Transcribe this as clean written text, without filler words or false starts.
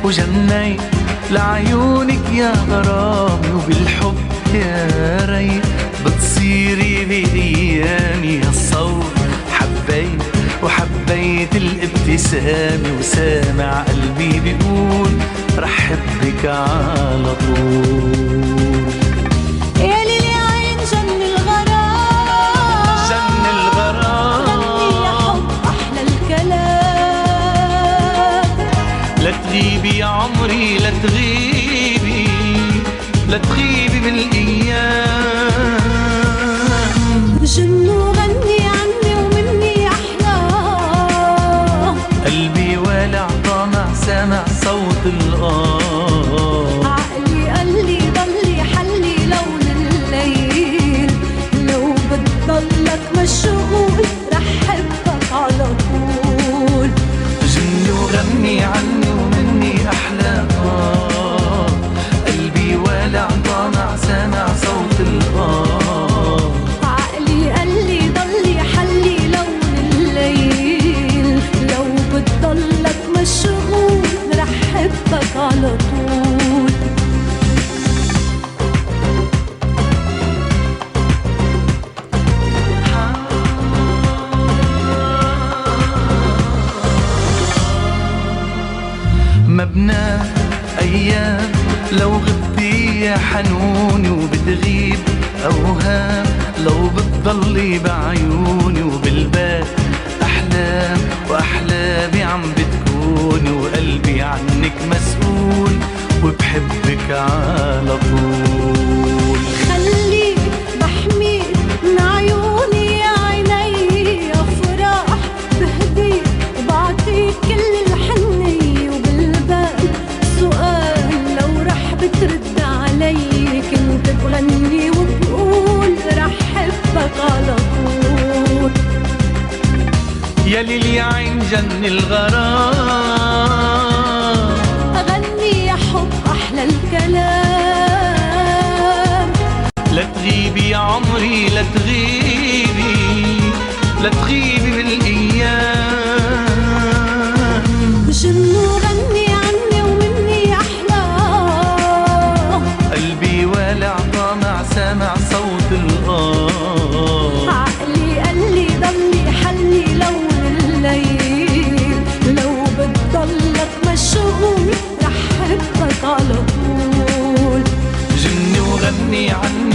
وجنيت لعيونك يا غرامي، وبالحب يا ريت بتصيري بأيامي هالصوت. حبيت وحبيت الابتسامة، وسامع قلبي بيقول رح حبك على طول. يا ليلي عين جن الغرام، جن الغرام، غني يا حب أحلى الكلام. لا تغيبي يا عمري، لا تغيبي، لا تغيبي بالأيام. جن وغني عني ومني أحلام. قلبي والع طامع سامع صوت الآه. عقلي قال لي ضلي حلي لون الليل، لو بتضلك مشغول رح حبك على طول. جني وغني عني ومني أحلى قلبي والع طامع سامع صوت الآه. عقلي قال لي ضلي حلي لون الليل، لو بتضلك مشغول رح حبك على طول. مبنى أيام لو غبتي يا حنوني، وبتغيب أوهام لو بتضلي بعيوني، وبالبال أحلام وأحلامي عم بتكوني، وقلبي عنك مسؤول وبحبك على طول. خليك بحميك من عيوني يا عيني، أفراح بهديك وبعطيك كل الحنية، وبالبال سؤال لو رح بترد علي، كنت بغني وبقول رح حبك على طول. يا ليلي عين جن الغرام، أغني يا حب أحلى الكلام. لا تغيبي يا عمري، لا تغيبي، لا تغيبي بالأيام. جن وغني عني ومني أحلام. قلبي والع طامع سامع صوت الآه. عقلي قال لي ضلي حلي لون الليل، لو بتضلك مشغول رح حبك على طول. جني وغني عني